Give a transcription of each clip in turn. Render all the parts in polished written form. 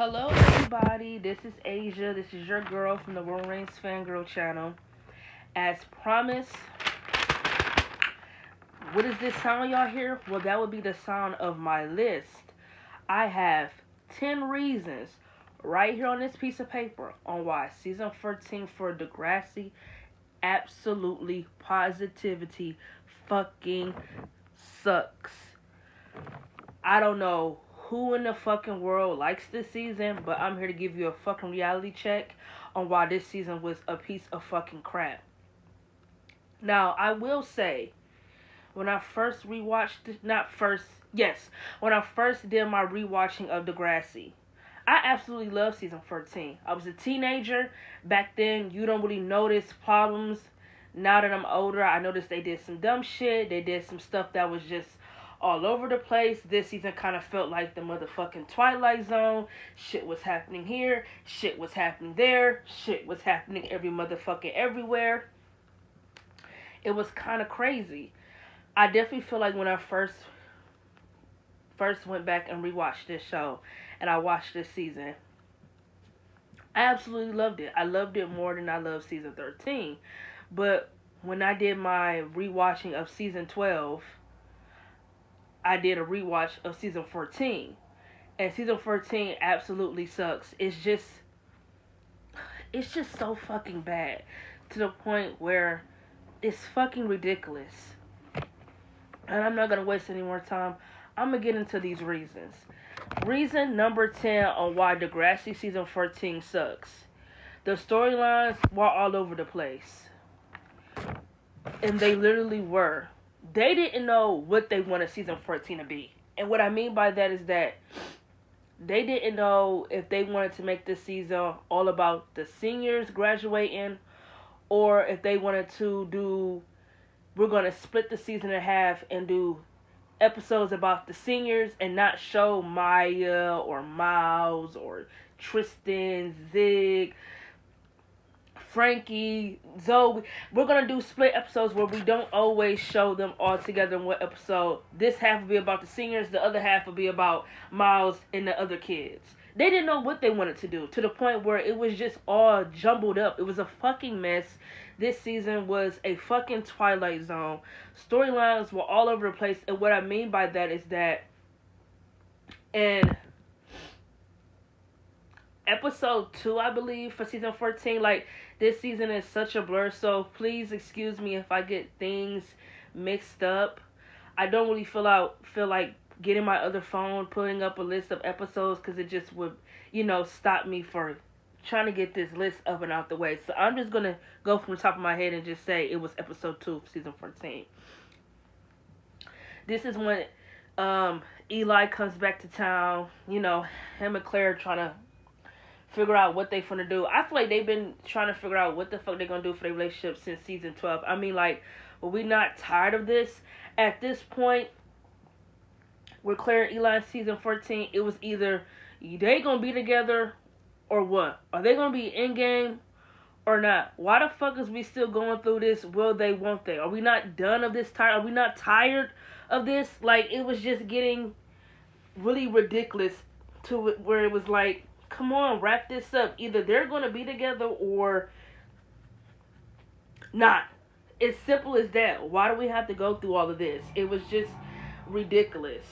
Hello, everybody. This is Asia. This is your girl from the World Reigns Fangirl channel. As promised, what is this sound y'all hear? Well, that would be the sound of my list. I have 10 reasons right here on this piece of paper on why season 14 for Degrassi absolutely positivity fucking sucks. I don't know who in the fucking world likes this season, but I'm here to give you a fucking reality check on why this season was a piece of fucking crap. Now, I will say, when I first rewatched, when I first did my rewatching of Degrassi, I absolutely love season 14. I was a teenager. Back then, you don't really notice problems. Now that I'm older, I noticed they did some dumb shit. They did some stuff that was just all over the place. This season kind of felt like the motherfucking Twilight Zone. Shit was happening here. Shit was happening there. Shit was happening every motherfucking everywhere. It was kind of crazy. I definitely feel like when I first went back and rewatched this show and I watched this season, I absolutely loved it. I loved it more than I loved season 13. But when I did my rewatching of season 12, I did a rewatch of season 14. And season 14 absolutely sucks. It's just so fucking bad to the point where it's fucking ridiculous. And I'm not going to waste any more time. I'm going to get into these reasons. Reason number 10 on why Degrassi season 14 sucks. The storylines were all over the place. And they literally were. They didn't know what they wanted season 14 to be. And what I mean by that is that they didn't know if they wanted to make this season all about the seniors graduating, or if they wanted to do, we're going to split the season in half and do episodes about the seniors and not show Maya or Miles or Tristan, Zig, Frankie, Zoe. We're going to do split episodes where we don't always show them all together in one episode. This half will be about the seniors, the other half will be about Miles and the other kids. They didn't know what they wanted to do, to the point where it was just all jumbled up. It was a fucking mess. This season was a fucking Twilight Zone. Storylines were all over the place. And what I mean by that is that in episode 2, I believe, for season 14, like, this season is such a blur, so please excuse me if I get things mixed up. I don't really feel like getting my other phone, putting up a list of episodes, because it just would, stop me for trying to get this list up and out the way. So I'm just going to go from the top of my head and just say it was episode 2 of season 14. This is when Eli comes back to town. Him and Claire trying to figure out what they finna do. I feel like they've been trying to figure out what the fuck they're gonna do for their relationship since season 12. I mean, like, were we not tired of this? At this point, with Claire and Eli in season 14, it was either they gonna be together or what? Are they gonna be in game or not? Why the fuck is we still going through this? Will they, won't they? Are we not done of this? Are we not tired of this? Like, it was just getting really ridiculous to where it was like, come on, wrap this up. Either they're going to be together or not. It's simple as that. Why do we have to go through all of this? It was just ridiculous.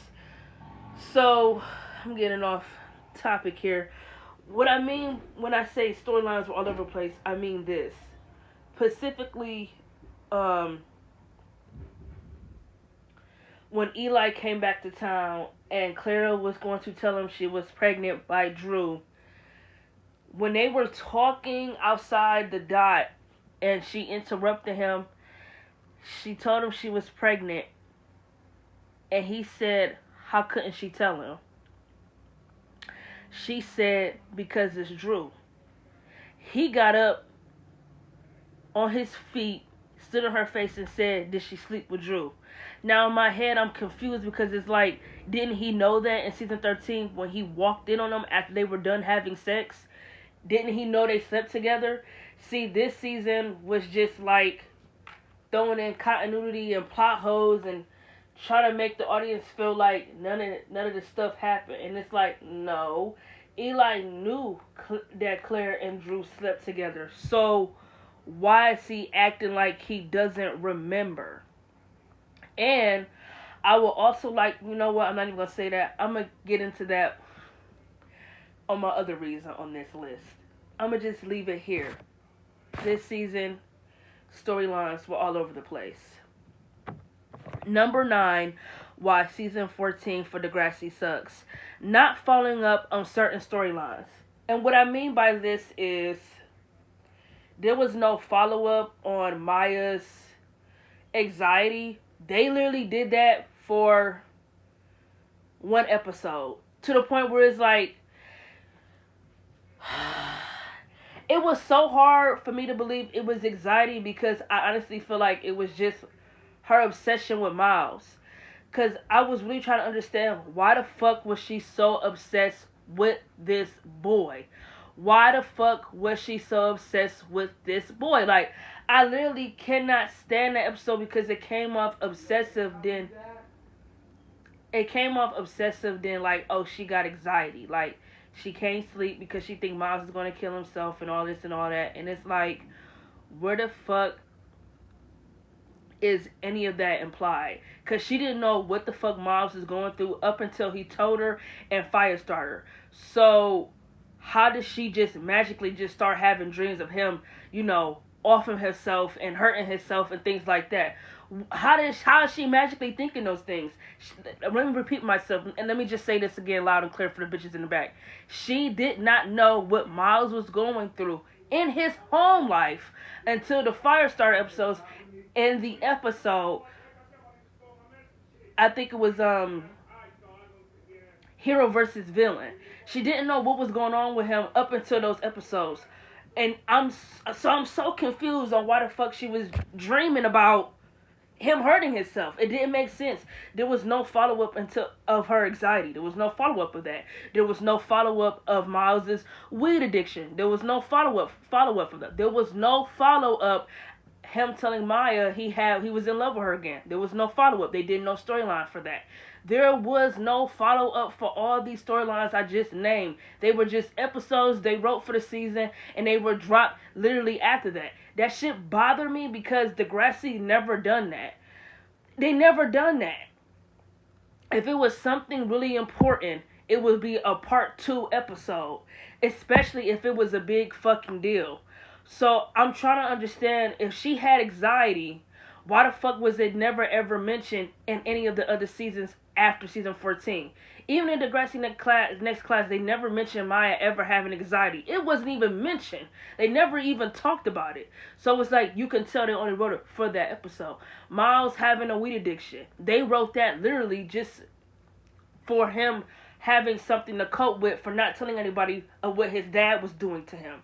So, I'm getting off topic here. What I mean when I say storylines were all over the place, I mean this. Specifically, when Eli came back to town and Clara was going to tell him she was pregnant by Drew, when they were talking outside the dot and she interrupted him, she told him she was pregnant, and he said, how couldn't she tell him? She said, because it's Drew. He got up on his feet, stood on her face, and said, did she sleep with Drew? Now in my head I'm confused, because it's like, didn't he know that in season 13 when he walked in on them after they were done having sex? Didn't he know they slept together? See, this season was just like throwing in continuity and plot holes and trying to make the audience feel like none of this stuff happened. And it's like, no, Eli knew that Claire and Drew slept together. So why is he acting like he doesn't remember? And I will also like, you know what? I'm not even gonna say that. I'm gonna get into that on my other reason on this list. I'm gonna just leave it here. This season, storylines were all over the place. Number 9, why season 14 for Degrassi sucks. Not following up on certain storylines. And what I mean by this is there was no follow up on Maya's anxiety. They literally did that for one episode. To the point where it's like, it was so hard for me to believe it was anxiety because I honestly feel like it was just her obsession with Miles. Because I was really trying to understand why the fuck was she so obsessed with this boy? Why the fuck was she so obsessed with this boy? Like, I literally cannot stand that episode because it came off obsessive then. It came off obsessive then like, oh, she got anxiety. Like, she can't sleep because she think Miles is going to kill himself and all this and all that. And it's like, where the fuck is any of that implied? Because she didn't know what the fuck Miles is going through up until he told her and Firestarter. So how does she just magically just start having dreams of him, you know, offing himself and hurting himself and things like that? How is she magically thinking those things? Let me repeat myself, and let me just say this again loud and clear for the bitches in the back. She did not know what Miles was going through in his home life until the Firestarter episodes. In the episode, I think it was hero versus villain. She didn't know what was going on with him up until those episodes, and I'm so confused on why the fuck she was dreaming about him hurting himself. It didn't make sense. There was no follow up of her anxiety. There was no follow up of that. There was no follow up of Miles's weed addiction. There was no follow up of that. There was no follow up. Him telling Maya he was in love with her again. There was no follow up. They did no storyline for that. There was no follow up for all these storylines I just named. They were just episodes they wrote for the season and they were dropped literally after that. That shit bothered me because Degrassi never done that. They never done that. If it was something really important, it would be a part 2 episode. Especially if it was a big fucking deal. So I'm trying to understand, if she had anxiety, why the fuck was it never ever mentioned in any of the other seasons after season 14? Even in Degrassi next class, they never mentioned Maya ever having anxiety. It wasn't even mentioned. They never even talked about it. So it's like, you can tell they only wrote it for that episode. Miles having a weed addiction. They wrote that literally just for him having something to cope with for not telling anybody of what his dad was doing to him.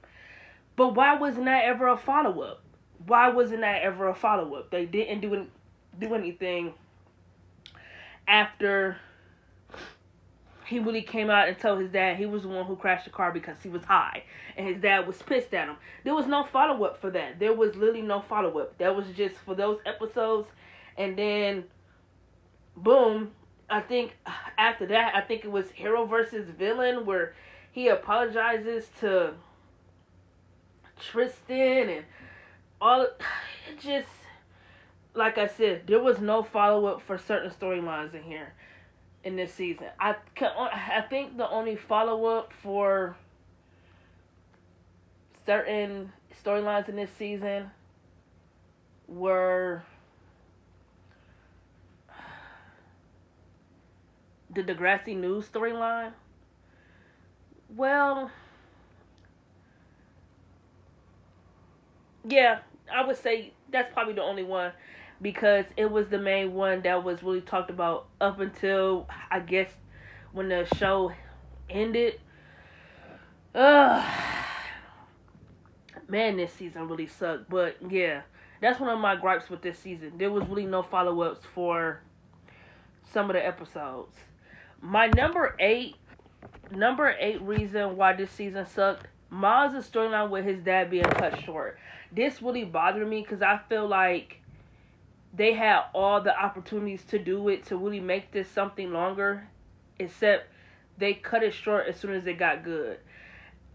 But why wasn't that ever a follow-up? Why wasn't that ever a follow-up? They didn't do anything after he really came out and told his dad he was the one who crashed the car because he was high. And his dad was pissed at him. There was no follow-up for that. There was literally no follow-up. That was just for those episodes. And then, boom, I think after that, I think it was hero versus villain where he apologizes to Tristan and all. It just, like I said, there was no follow-up for certain storylines in here in this season. I think the only follow-up for certain storylines in this season were the Degrassi news storyline. Well, yeah, I would say that's probably the only one because it was the main one that was really talked about up until, I guess, when the show ended. Man, this season really sucked. But yeah, that's one of my gripes with this season. There was really no follow-ups for some of the episodes. My number eight reason why this season sucked, Miles' storyline with his dad being cut short. This really bothered me because I feel like they had all the opportunities to do it, to really make this something longer, except they cut it short as soon as it got good.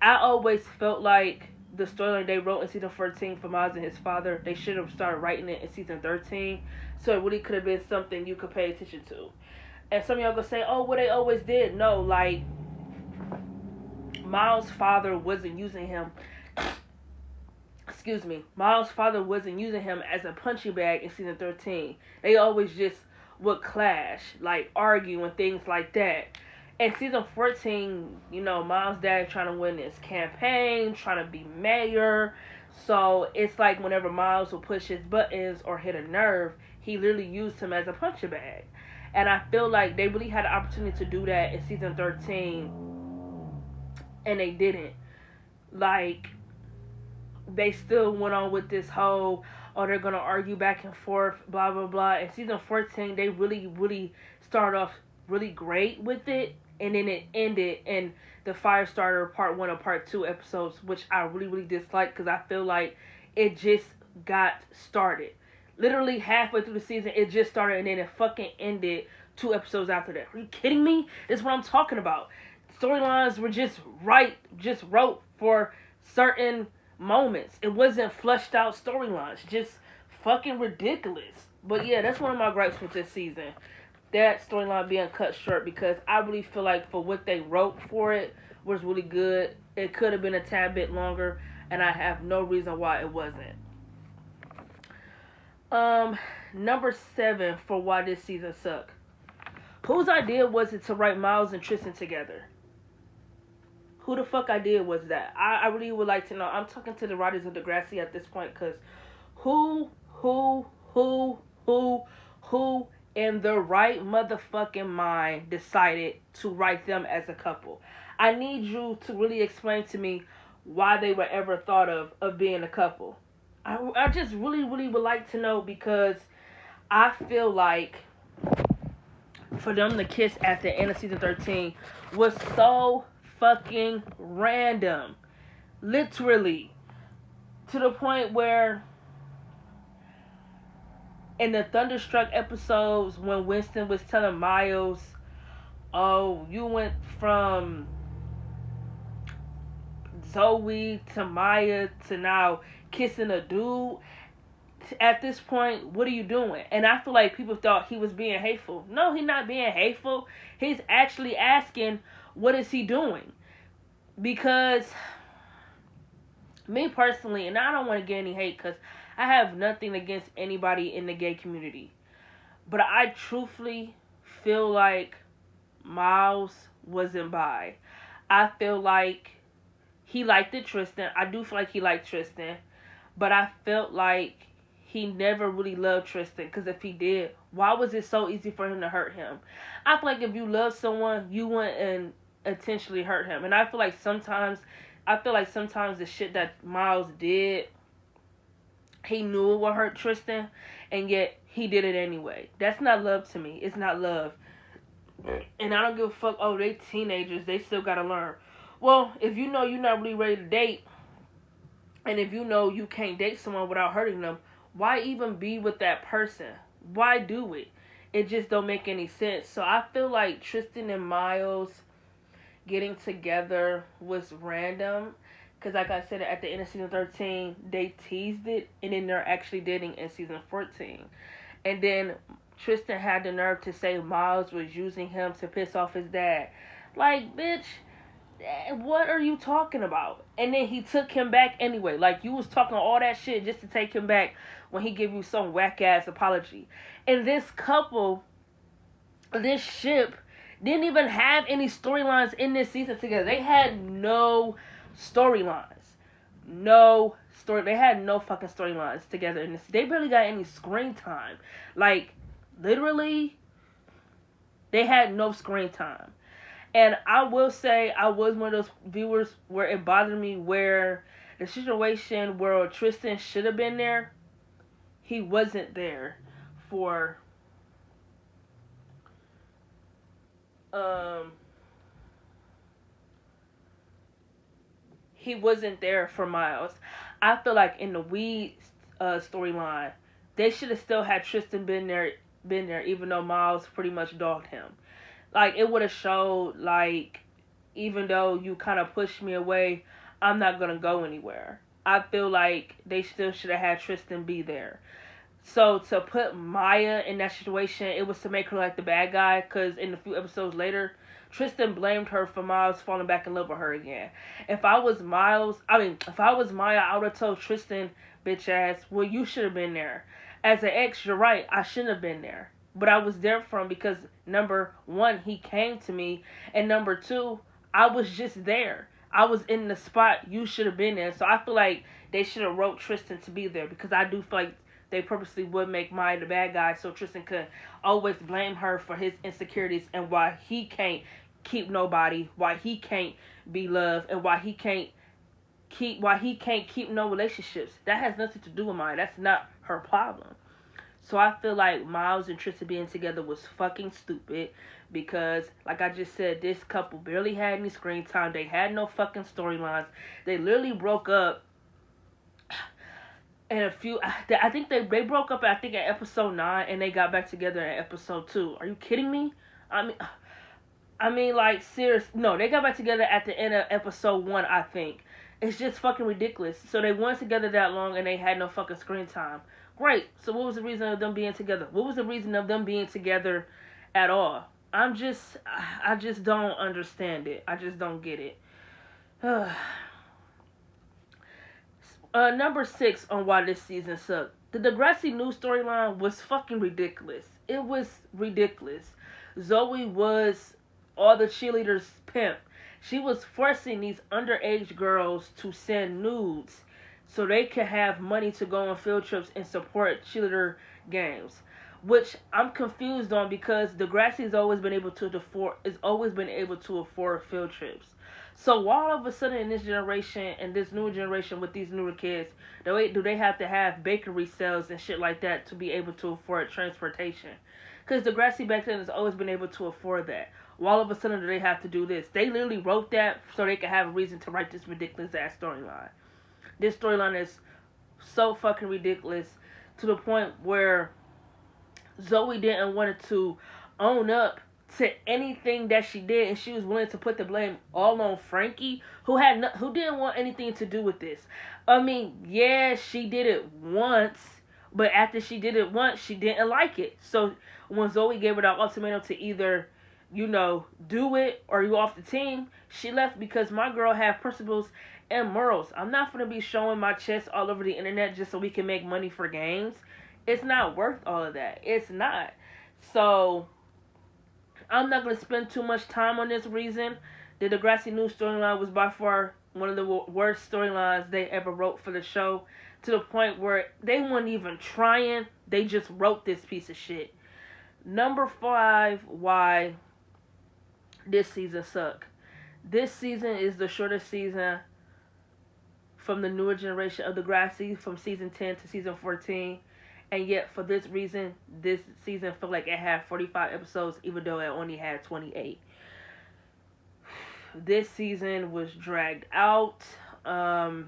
I always felt like the storyline they wrote in season 14 for Miles and his father, they should have started writing it in season 13, so it really could have been something you could pay attention to. And some of y'all gonna say, oh, well, they always did. No, like, Miles' father wasn't using him. Excuse me. Miles' father wasn't using him as a punching bag in season 13. They always just would clash, like argue and things like that. In season 14, you know, Miles' dad trying to win his campaign, trying to be mayor. So it's like whenever Miles will push his buttons or hit a nerve, he literally used him as a punching bag. And I feel like they really had an opportunity to do that in season 13, and they didn't. Like, they still went on with this whole, oh, they're going to argue back and forth, blah, blah, blah. In season 14, they really started off really great with it, and then it ended in the Firestarter Part 1 or Part 2 episodes, which I really disliked because I feel like it just got started. Literally halfway through the season, it just started, and then it fucking ended 2 episodes after that. Are you kidding me? This is what I'm talking about. Storylines were just wrote for certain moments. It wasn't fleshed out storylines. Just fucking ridiculous. But yeah, that's one of my gripes with this season. That storyline being cut short, because I really feel like for what they wrote for it was really good. It could have been a tad bit longer, and I have no reason why it wasn't. Number 7 for why this season sucked. Whose idea was it to write Miles and Tristan together? Who the fuck idea was that? I really would like to know. I'm talking to the writers of Degrassi at this point, because who in the right motherfucking mind decided to write them as a couple? I need you to really explain to me why they were ever thought of being a couple. I just really would like to know, because I feel like for them to kiss at the end of season 13 was so fucking random. Literally. To the point where in the Thunderstruck episodes, when Winston was telling Miles, oh, you went from Zoe to Maya to now kissing a dude. At this point, what are you doing? And I feel like people thought he was being hateful. No, he's not being hateful. He's actually asking, what is he doing? Because me personally, and I don't want to get any hate, because I have nothing against anybody in the gay community, but I truthfully feel like Miles wasn't bi. I feel like he liked Tristan. I do feel like he liked Tristan, but I felt like he never really loved Tristan, because if he did, why was it so easy for him to hurt him? I feel like if you love someone, you wouldn't intentionally hurt him. And I feel like sometimes the shit that Miles did, he knew it would hurt Tristan, and yet he did it anyway. That's not love to me. It's not love. And I don't give a fuck, oh, they teenagers, they still gotta learn. Well, if you know you're not really ready to date, and if you know you can't date someone without hurting them, why even be with that person? Why do it? It just don't make any sense. So I feel like Tristan and Miles getting together was random. Because like I said, at the end of season 13, they teased it. And then they're actually dating in season 14. And then Tristan had the nerve to say Miles was using him to piss off his dad. Like, bitch, what are you talking about? And then he took him back anyway. Like, you was talking all that shit just to take him back when he give you some whack ass apology. And this couple, this ship, didn't even have any storylines in this season together. They had no storylines. They had no fucking storylines together in this. They barely got any screen time. Like, literally, they had no screen time. And I will say, I was one of those viewers where it bothered me where the situation where Tristan should have been there, he wasn't there for Miles. I feel like in the Weed storyline, they should have still had Tristan been there, even though Miles pretty much dogged him. Like, it would have showed, like, even though you kind of pushed me away, I'm not going to go anywhere. I feel like they still should have had Tristan be there. So to put Maya in that situation, it was to make her like the bad guy. Because in a few episodes later, Tristan blamed her for Miles falling back in love with her again. If I was Maya, I would have told Tristan, bitch ass, well, you should have been there. As an ex, you're right, I shouldn't have been there. But I was there for him because, number one, he came to me. And number two, I was just there. I was in the spot you should have been there. So I feel like they should have wrote Tristan to be there. Because I do feel like they purposely would make Maya the bad guy so Tristan could always blame her for his insecurities and why he can't keep nobody, why he can't be loved, and why he can't keep no relationships. That has nothing to do with Maya. That's not her problem. So I feel like Miles and Tristan being together was fucking stupid because, like I just said, this couple barely had any screen time. They had no fucking storylines. They literally broke up. And I think they broke up. I think at episode 9, and they got back together at episode 2. Are you kidding me? Like, serious. No, they got back together at the end of episode 1. I think it's just fucking ridiculous. So they weren't together that long, and they had no fucking screen time. Great. So what was the reason of them being together? What was the reason of them being together at all? I just don't understand it. I just don't get it. Number 6 on why this season sucked. The Degrassi news storyline was fucking ridiculous. It was ridiculous. Zoe was all the cheerleaders' pimp. She was forcing these underage girls to send nudes so they could have money to go on field trips and support cheerleader games. Which I'm confused on because Degrassi has always been able to afford field trips. So why all of a sudden in this generation and this new generation with these newer kids, do they have to have bakery sales and shit like that to be able to afford transportation? Because Degrassi back then has always been able to afford that. Why all of a sudden do they have to do this? They literally wrote that so they could have a reason to write this ridiculous ass storyline. This storyline is so fucking ridiculous to the point where Zoe didn't want to own up to anything that she did, and she was willing to put the blame all on Frankie, who didn't want anything to do with this. Yeah, she did it once, but after she did it once, she didn't like it. So when Zoe gave her the ultimatum to either, do it or you off the team, she left because my girl had principles and morals. I'm not gonna be showing my chest all over the internet just so we can make money for games. It's not worth all of that. It's not. So I'm not going to spend too much time on this reason. The Degrassi news storyline was by far one of the worst storylines they ever wrote for the show, to the point where they weren't even trying. They just wrote this piece of shit. Number 5, why this season sucked. This season is the shortest season from the newer generation of Degrassi, from season 10 to season 14. And yet, for this reason, this season felt like it had 45 episodes, even though it only had 28. This season was dragged out. I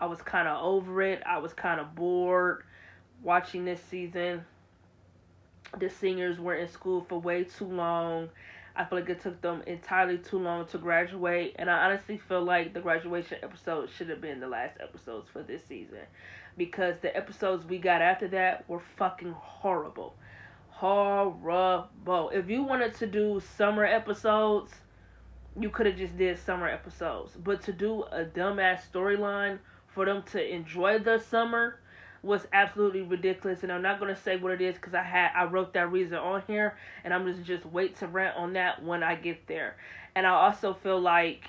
was kind of over it. I was kind of bored watching this season. The seniors were in school for way too long. I feel like it took them entirely too long to graduate. And I honestly feel like the graduation episode should have been the last episodes for this season. Because the episodes we got after that were fucking horrible. Horrible. If you wanted to do summer episodes, you could have just did summer episodes. But to do a dumbass storyline for them to enjoy the summer was absolutely ridiculous. And I'm not going to say what it is because I wrote that reason on here. And I'm just wait to rant on that when I get there. And I also feel like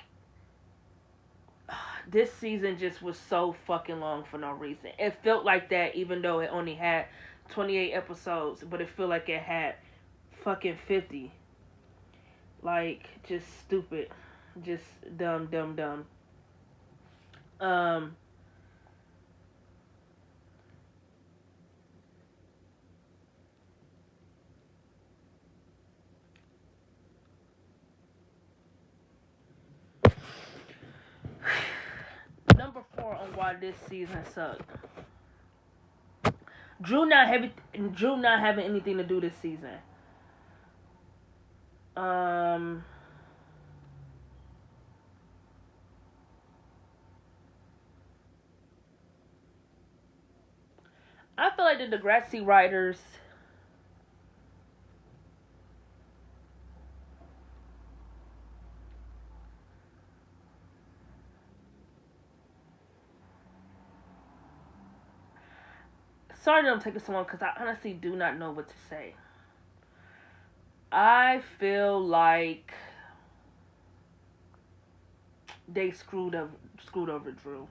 this season just was so fucking long for no reason. It felt like that even though it only had 28 episodes, but it felt like it had fucking 50. Like, just stupid. Just dumb. Number 4 on why this season sucked. Drew not having anything to do this season. Um, I feel like the Degrassi writers. Sorry that I'm taking so long because I honestly do not know what to say. I feel like they screwed over Drew.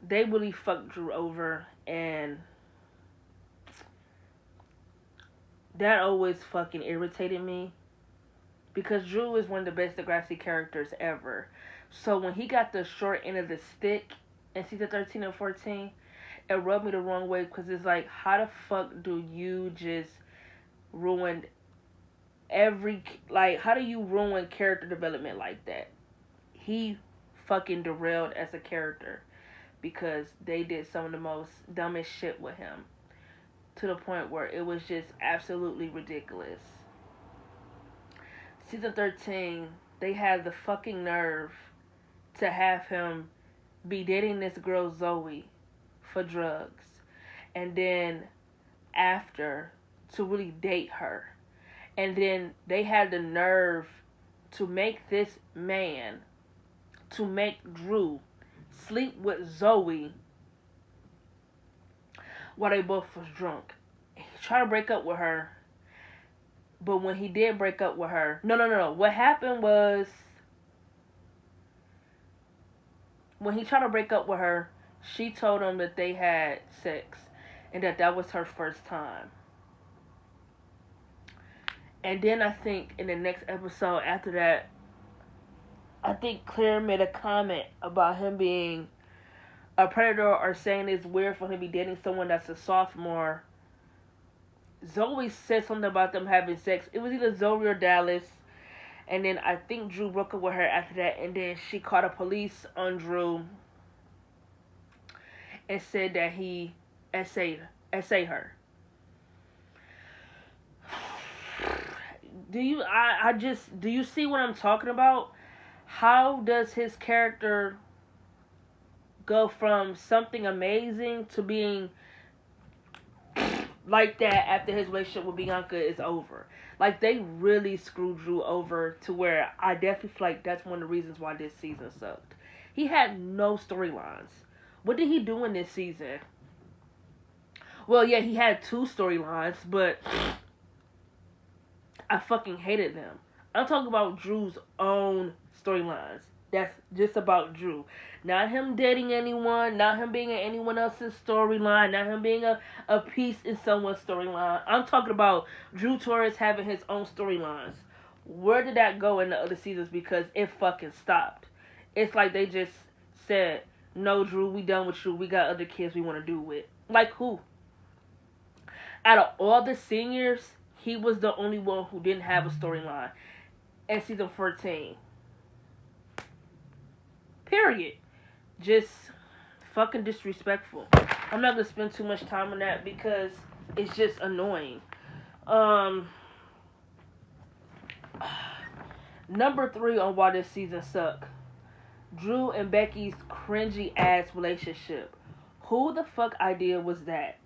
They really fucked Drew over, and that always fucking irritated me because Drew is one of the best Degrassi characters ever. So when he got the short end of the stick in season 13 and 14, it rubbed me the wrong way because it's like, how the fuck do you just ruin how do you ruin character development like that? He fucking derailed as a character because they did some of the most dumbest shit with him to the point where it was just absolutely ridiculous. Season 13, they had the fucking nerve to have him be dating this girl Zoe for drugs, and then after to really date her. And then they had the nerve to make this man, to make Drew sleep with Zoe while they both was drunk. He tried to break up with her, but when he did break up with her, no. What happened was when he tried to break up with her, she told him that they had sex and that was her first time. And then I think in the next episode after that, I think Claire made a comment about him being a predator or saying it's weird for him to be dating someone that's a sophomore. Zoe said something about them having sex. It was either Zoe or Dallas. And then I think Drew broke up with her after that. And then she called the police on Drew and said that he essayed her. Do you see what I'm talking about? How does his character go from something amazing to being like that after his relationship with Bianca is over? Like, they really screwed Drew over to where I definitely feel like that's one of the reasons why this season sucked. He had no storylines. What did he do in this season? Well, yeah, he had 2 storylines, but I fucking hated them. I'm talking about Drew's own storylines. That's just about Drew. Not him dating anyone, not him being in anyone else's storyline, not him being a piece in someone's storyline. I'm talking about Drew Torres having his own storylines. Where did that go in the other seasons? Because it fucking stopped. It's like they just said, no, Drew, we done with you. We got other kids we want to do with. Like who? Out of all the seniors, he was the only one who didn't have a storyline in season 14. Period. Just fucking disrespectful. I'm not gonna spend too much time on that because it's just annoying. Number 3 on why this season sucked. Drew and Becky's cringy ass relationship. Who the fuck idea was that?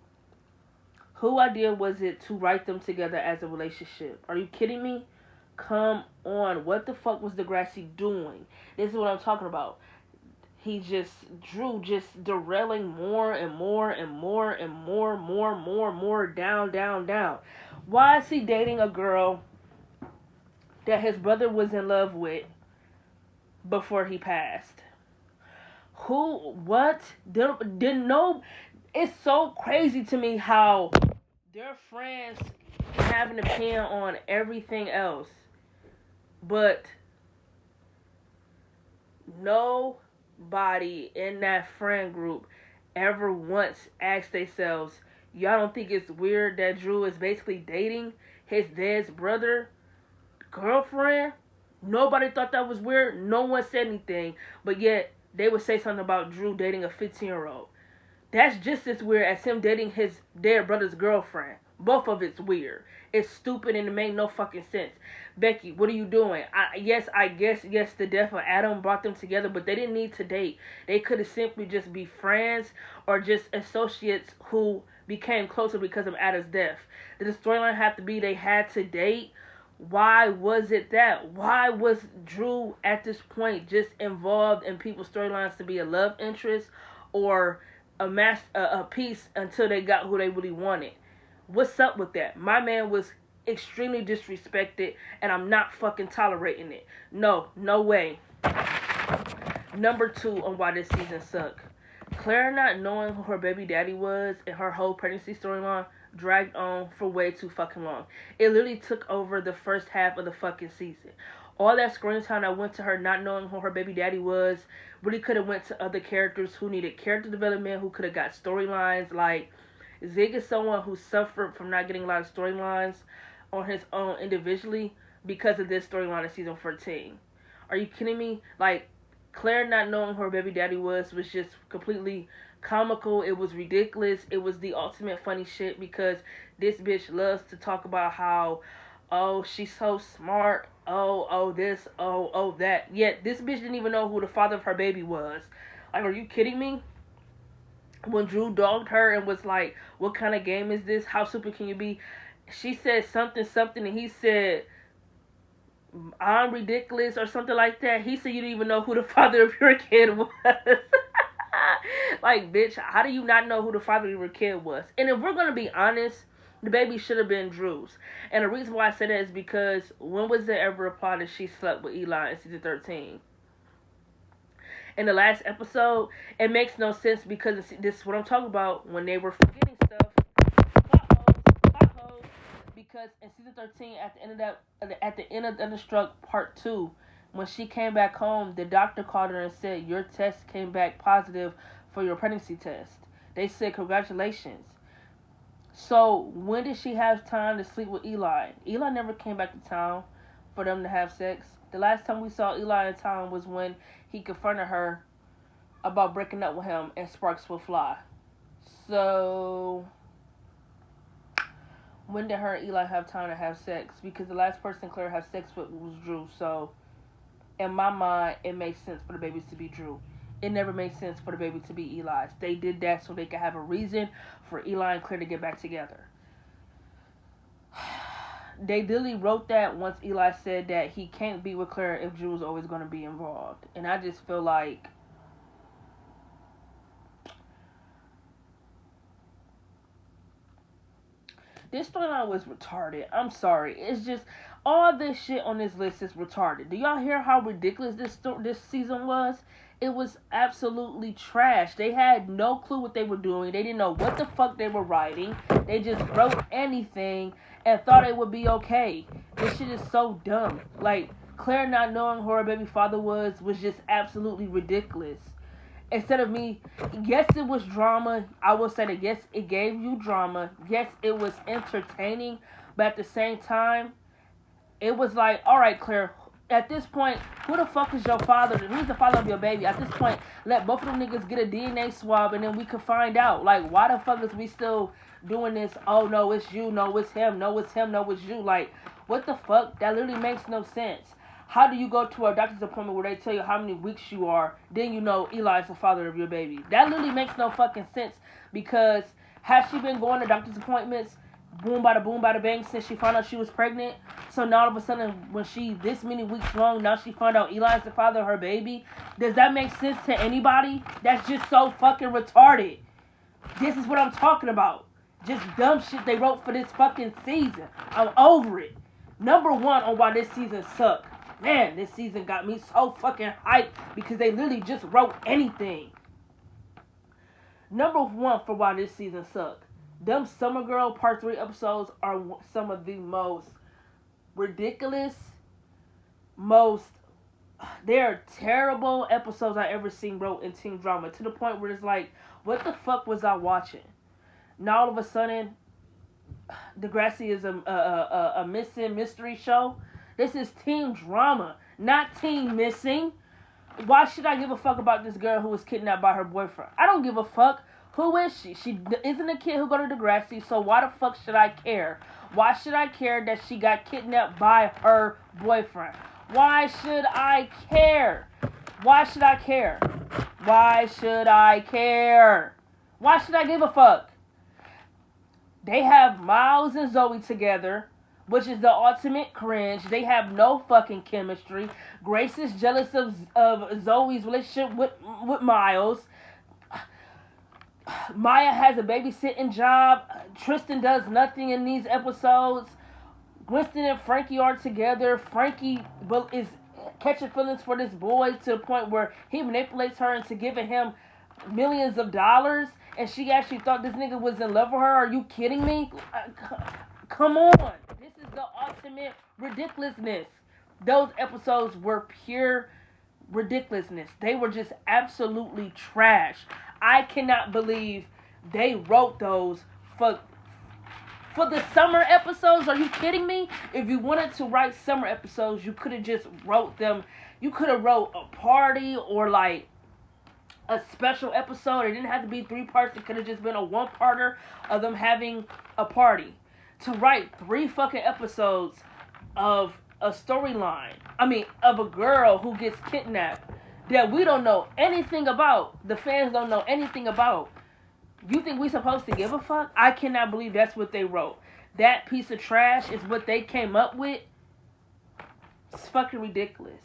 Who idea was it to write them together as a relationship? Are you kidding me? Come on. What the fuck was Degrassi doing? This is what I'm talking about. Drew just derailing more and more down. Why is he dating a girl that his brother was in love with before he passed? What? Didn't know. It's so crazy to me how their friends have an opinion on everything else, but nobody in that friend group ever once asked themselves, y'all don't think it's weird that Drew is basically dating his dad's brother girlfriend? Nobody thought that was weird. No one said anything, but yet they would say something about Drew dating a 15-year-old. That's just as weird as him dating his dead brother's girlfriend. Both of it's weird. It's stupid and it made no fucking sense. Becky, what are you doing? I guess the death of Adam brought them together, but they didn't need to date. They could have simply just be friends or just associates who became closer because of Adam's death. Did the storyline have to be they had to date? Why was it that? Why was Drew at this point just involved in people's storylines to be a love interest or a piece until they got who they really wanted? What's up with that? My man was extremely disrespected and I'm not fucking tolerating it. No way. Number 2 on why this season sucked. Claire not knowing who her baby daddy was and her whole pregnancy storyline dragged on for way too fucking long. It literally took over the first half of the fucking season. All that screen time that went to her not knowing who her baby daddy was really could have went to other characters who needed character development, who could have got storylines. Like, Zig is someone who suffered from not getting a lot of storylines on his own individually because of this storyline in season 14. Are you kidding me? Like, Claire not knowing who her baby daddy was just completely comical. It was ridiculous. It was the ultimate funny shit because this bitch loves to talk about how, oh, she's so smart. Oh, this, oh, that. Yet, this bitch didn't even know who the father of her baby was. Like, are you kidding me? When Drew dogged her and was like, what kind of game is this? How stupid can you be? She said something, and he said, I'm ridiculous or something like that. He said you didn't even know who the father of your kid was. Like, bitch, how do you not know who the father of your kid was? And if we're going to be honest, the baby should have been Drew's. And the reason why I say that is because when was there ever a plot that she slept with Eli in season 13? In the last episode, it makes no sense because this is what I'm talking about when they were forgetting stuff. Plot holes. Because in season 13, at the end of Thunderstruck Part 2, when she came back home, the doctor called her and said, your test came back positive for your pregnancy test. They said, congratulations. So, when did she have time to sleep with Eli? Eli never came back to town for them to have sex. The last time we saw Eli in town was when he confronted her about breaking up with him and sparks would fly. So, when did her and Eli have time to have sex? Because the last person Claire had sex with was Drew. So, in my mind, it makes sense for the babies to be Drew. It never made sense for the baby to be Eli's. They did that so they could have a reason for Eli and Claire to get back together. They literally wrote that once Eli said that he can't be with Claire if Drew was always going to be involved. And I just feel like this storyline was retarded. I'm sorry. It's just all this shit on this list is retarded. Do y'all hear how ridiculous this season was? It was absolutely trash. They had no clue what they were doing. They didn't know what the fuck they were writing. They just wrote anything and thought it would be okay. This shit is so dumb. Like, Claire not knowing who her baby father was just absolutely ridiculous. Instead of me, yes, it was drama. I will say that, yes, it gave you drama. Yes, it was entertaining. But at the same time, it was like, all right, Claire, at this point, who the fuck is your father? Who's the father of your baby? At this point, let both of them niggas get a DNA swab and then we can find out. Like, why the fuck is we still doing this? Oh, no, it's you. No, it's him. No, it's him. No, it's you. Like, what the fuck? That literally makes no sense. How do you go to a doctor's appointment where they tell you how many weeks you are, then you know Eli is the father of your baby? That literally makes no fucking sense because has she been going to doctor's appointments boom bada bang since she found out she was pregnant? So now all of a sudden when she this many weeks long, now she found out Eli is the father of her baby? Does that make sense to anybody? That's just so fucking retarded. This is what I'm talking about. Just dumb shit they wrote for this fucking season. I'm over it. Number 1 on why this season sucked. Man, this season got me so fucking hyped because they literally just wrote anything. Number 1 for why this season sucked. Them Summer Girl Part 3 episodes are some of the most ridiculous, they're terrible episodes I ever seen wrote in teen drama. To the point where it's like, what the fuck was I watching? Now all of a sudden, Degrassi is a missing mystery show. This is teen drama, not teen missing. Why should I give a fuck about this girl who was kidnapped by her boyfriend? I don't give a fuck. Who is she? She isn't a kid who go to Degrassi, so why the fuck should I care? Why should I care that she got kidnapped by her boyfriend? Why should I care? Why should I care? Why should I care? Why should I give a fuck? They have Miles and Zoe together, which is the ultimate cringe. They have no fucking chemistry. Grace is jealous of Zoe's relationship with Miles. Maya has a babysitting job. Tristan does nothing in these episodes. Winston and Frankie are together. Frankie is catching feelings for this boy to the point where he manipulates her into giving him millions of dollars. And she actually thought this nigga was in love with her. Are you kidding me? Come on. This is the ultimate ridiculousness. Those episodes were pure ridiculousness. They were just absolutely trash. I cannot believe they wrote those for the summer episodes. Are you kidding me? If you wanted to write summer episodes, you could have just wrote them. You could have wrote a party or like a special episode. It didn't have to be 3 parts. It could have just been a 1-parter of them having a party. To write 3 fucking episodes of a storyline. Of a girl who gets kidnapped that we don't know anything about. The fans don't know anything about. You think we supposed to give a fuck? I cannot believe that's what they wrote. That piece of trash is what they came up with. It's fucking ridiculous.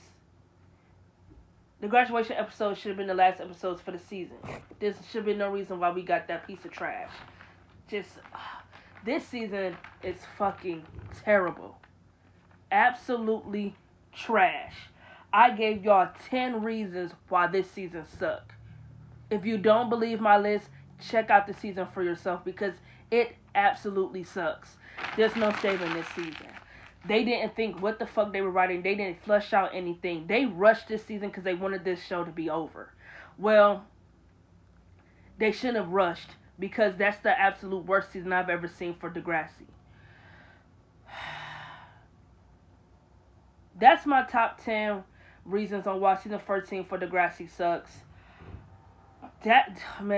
The graduation episode should have been the last episodes for the season. There should be no reason why we got that piece of trash. This season is fucking terrible. Absolutely trash. I gave y'all 10 reasons why this season sucked. If you don't believe my list, check out the season for yourself because it absolutely sucks. There's no saving this season. They didn't think what the fuck they were writing. They didn't flush out anything. They rushed this season because they wanted this show to be over. Well, they shouldn't have rushed because that's the absolute worst season I've ever seen for Degrassi. That's my top 10 reasons on why season 13 for Degrassi sucks. I'm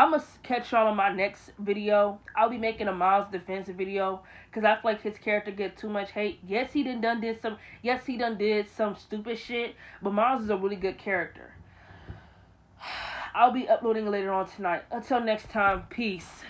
going to catch y'all on my next video. I'll be making a Miles defense video because I feel like his character gets too much hate. Yes, he done did some stupid shit, but Miles is a really good character. I'll be uploading later on tonight. Until next time, peace.